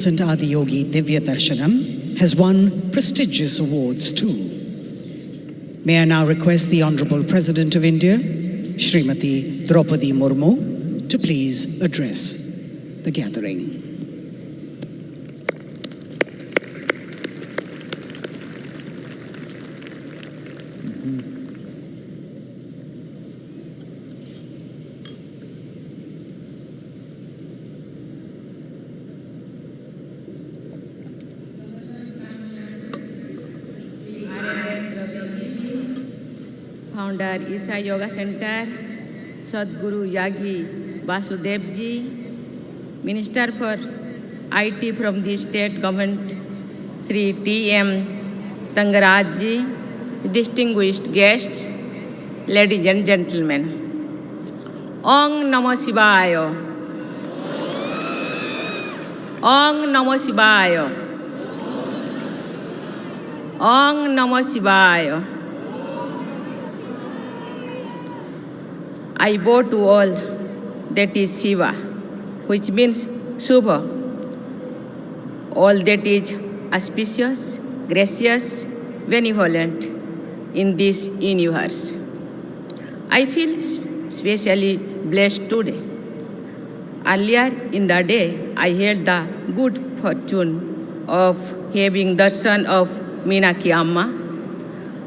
St. Adiyogi Divya Darshanam has won prestigious awards too. May I now request the Honorable President of India, Srimati Droupadi Murmu, to please address the gathering. Founder Isha Yoga Center, Sadhguru Yagi Vasudevji, Minister for IT from the State Government, Sri T.M. Tangarajji, distinguished guests, ladies and gentlemen. Om Namo Shivaya. Om Namo Shivaya. Om Namo Shivaya. I bow to all that is Shiva, which means Shubha, all that is auspicious, gracious, benevolent in this universe. I feel specially blessed today. Earlier in the day, I had the good fortune of having the son of Meenakshi Amma.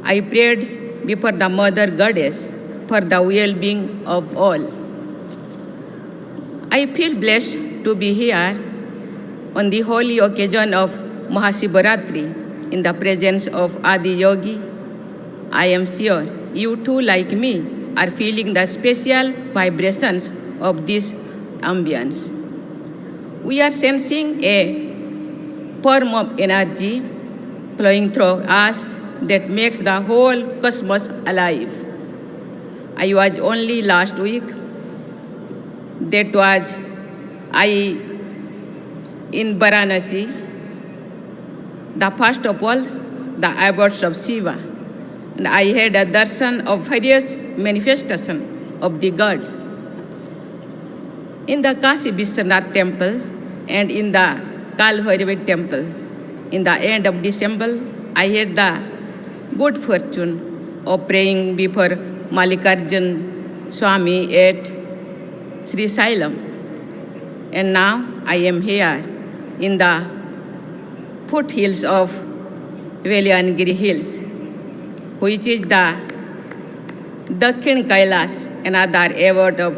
I prayed before the Mother Goddess for the well-being of all. I feel blessed to be here on the holy occasion of MahaShivratri in the presence of Adi Yogi. I am sure you too, like me, are feeling the special vibrations of this ambience. We are sensing a form of energy flowing through us that makes the whole cosmos alive. I was only last week, that was I in Varanasi, the first of all, the abodes of Shiva. And I had a darshan of various manifestations of the God. In the Kashi Vishwanath temple and in the Kalbhairavi temple, in the end of December, I had the good fortune of praying before Mallikarjun Swami at Sri Salem. And now I am here in the foothills of Velyanagiri Hills, which is the Dakhin Kailas, another abode of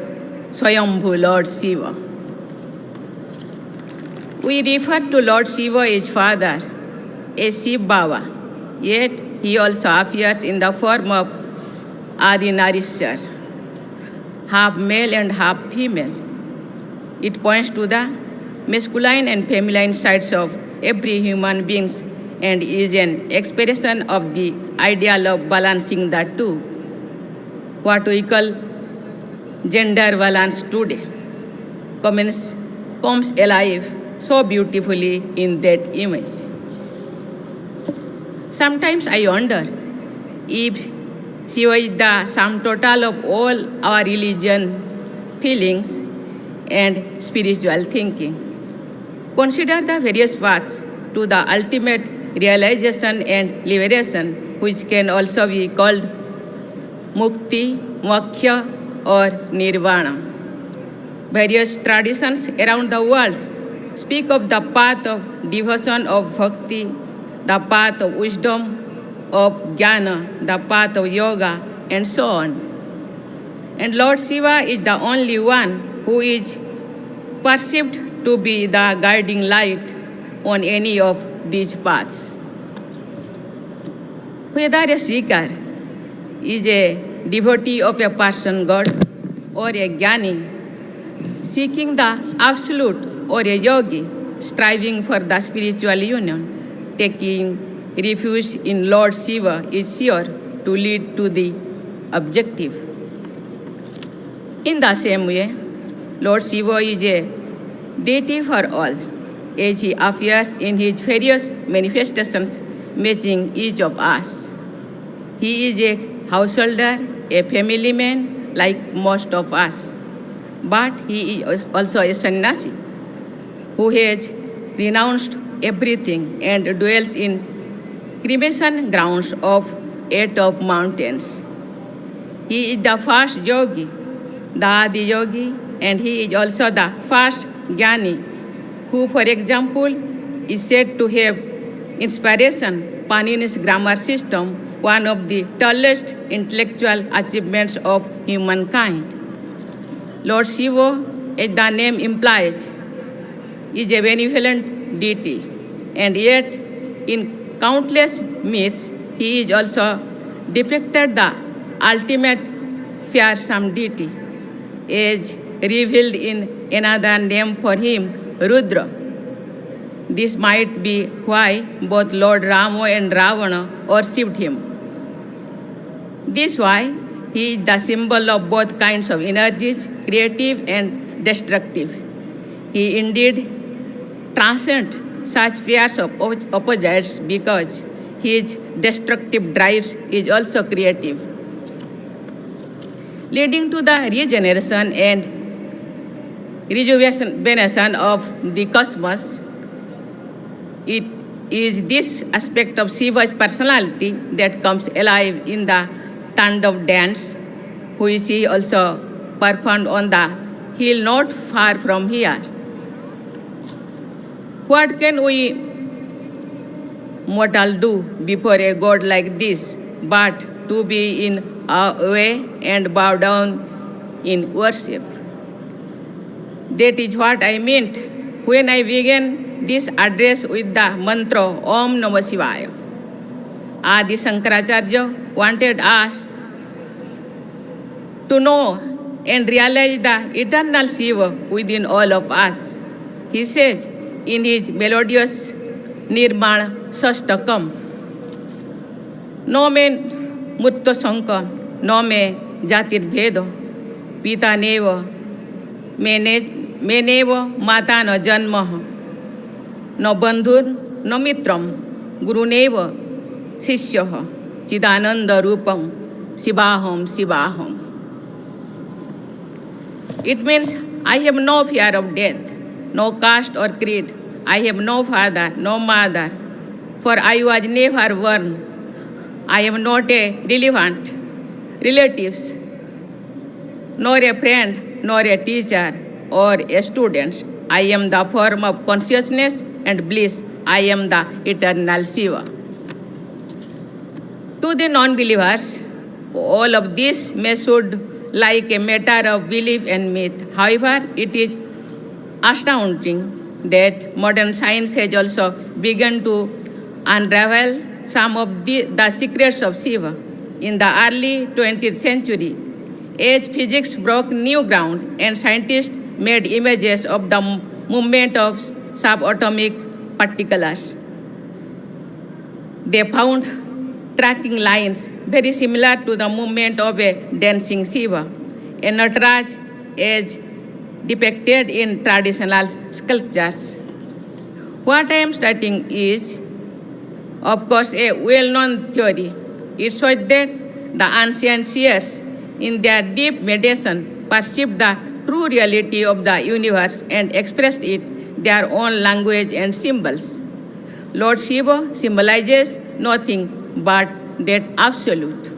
Swayambhu Lord Shiva. We refer to Lord Shiva as Father, as Shiv Baba, yet he also appears in the form of Adi Narishwar, half male and half female. It points to the masculine and feminine sides of every human being and is an expression of the ideal of balancing the two, what we call gender balance today, comes alive so beautifully in that image. Sometimes I wonder if Shiva is the sum total of all our religion, feelings, and spiritual thinking. Consider the various paths to the ultimate realization and liberation, which can also be called mukti, moksha, or nirvana. Various traditions around the world speak of the path of devotion, of bhakti, the path of wisdom, of jnana, the path of yoga, and so on. And Lord Shiva is the only one who is perceived to be the guiding light on any of these paths. Whether a seeker is a devotee of a person God or a jnani seeking the absolute or a yogi striving for the spiritual union, taking refuge in Lord Shiva is sure to lead to the objective. In the same way, Lord Shiva is a deity for all, as he appears in his various manifestations, matching each of us. He is a householder, a family man, like most of us. But he is also a sannyasi who has renounced everything and dwells in cremation grounds of 8 of mountains. He is the first yogi, the Adi yogi, and he is also the first jnani, who, for example, is said to have inspiration Panini's grammar system, one of the tallest intellectual achievements of humankind. Lord Shiva, as the name implies, is a benevolent deity, and yet in countless myths, he is also depicted the ultimate fearsome deity, as revealed in another name for him, Rudra. This might be why both Lord Rama and Ravana worshipped him. This is why he is the symbol of both kinds of energies, creative and destructive. He indeed transcends such fears of opposites because his destructive drives is also creative. Leading to the regeneration and rejuvenation of the cosmos, it is this aspect of Shiva's personality that comes alive in the Tandav dance, which he also performed on the hill not far from here. What can we mortal do before a god like this but to be in awe and bow down in worship? That is what I meant when I began this address with the mantra Om Namah Shivaya. Adi Shankaracharya wanted us to know and realize the eternal Shiva within all of us. He says in his melodious Nirmala Shastakam, No me mutta sanka, no me jatir bhedo, pita neva, meneva mata no janma, no bandhur, no mitram, guru neva, sishya, chidananda rupam, Shivaham, Shivaham. It means I have no fear of death, no caste or creed. I have no father, no mother, for I was never born. I am not a relatives, nor a friend, nor a teacher, or a student. I am the form of consciousness and bliss. I am the eternal Shiva. To the non-believers, all of this may sound like a matter of belief and myth. However, it is astounding that modern science has also begun to unravel some of the secrets of Shiva. In the early 20th century, as physics broke new ground and scientists made images of the movement of subatomic particles, they found tracking lines very similar to the movement of a dancing Shiva, a Nataraj as depicted in traditional sculptures. What I am stating is, of course, a well-known theory. It shows that the ancient seers, in their deep meditation, perceived the true reality of the universe and expressed it their own language and symbols. Lord Shiva symbolizes nothing but that absolute.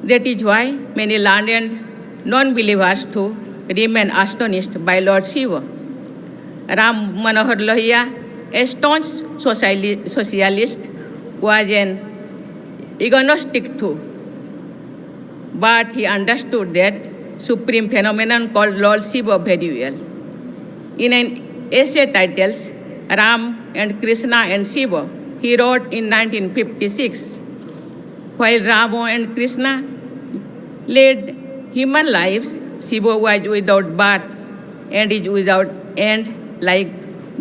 That is why many learned non-believers too remain astonished by Lord Shiva. Ram Manohar Lohia, a staunch socialist, was an agnostic too, but he understood that supreme phenomenon called Lord Shiva very well. In an essay titled Ram and Krishna and Shiva, he wrote in 1956, while Rama and Krishna led human lives, Shiva was without birth and is without end. Like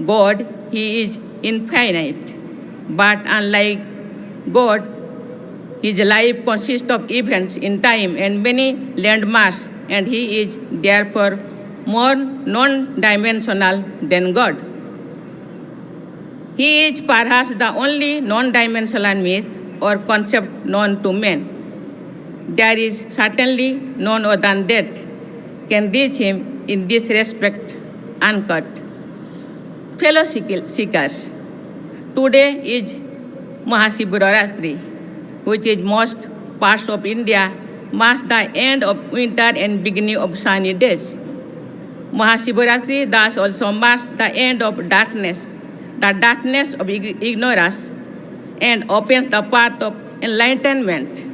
God, he is infinite. But unlike God, his life consists of events in time and many landmarks, and he is therefore more non-dimensional than God. He is perhaps the only non-dimensional myth or concept known to men. There is certainly none other than that can reach him in this respect uncut. fellow seekers, today is MahaShivRatri, which is most parts of India marks the end of winter and beginning of sunny days. MahaShivRatri thus also marks the end of darkness, the darkness of ignorance, and opens the path of enlightenment.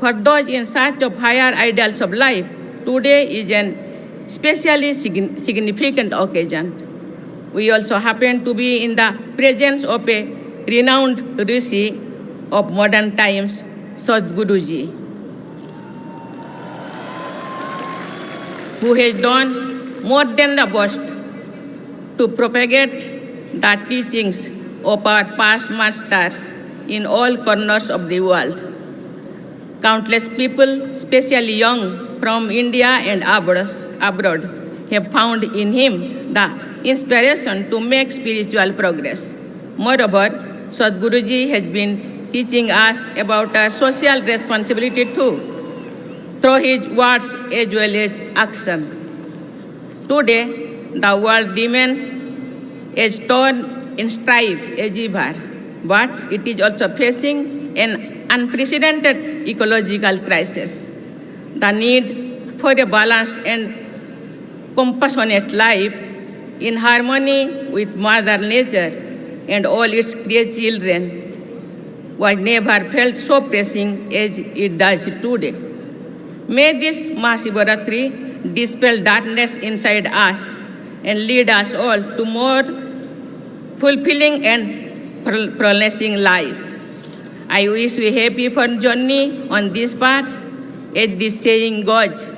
For those in search of higher ideals of life, today is an especially significant occasion. We also happen to be in the presence of a renowned rishi of modern times, Sadhguruji, who has done more than the best to propagate the teachings of our past masters in all corners of the world. Countless people, especially young from India and abroad, have found in him the inspiration to make spiritual progress. Moreover, Sadhguruji has been teaching us about our social responsibility too, through his words as well as action. Today, the world remains as torn in strife as ever, but it is also facing an unprecedented ecological crisis. The need for a balanced and compassionate life in harmony with Mother Nature and all its created children was never felt so pressing as it does today. May this MahaShivratri dispel darkness inside us and lead us all to more fulfilling and flourishing life. I wish we happy for journey on this path, as this saying goes,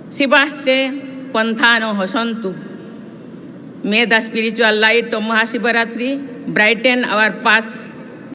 Shivaste Panthano Hosantu. May the spiritual light of MahaShivratri brighten our paths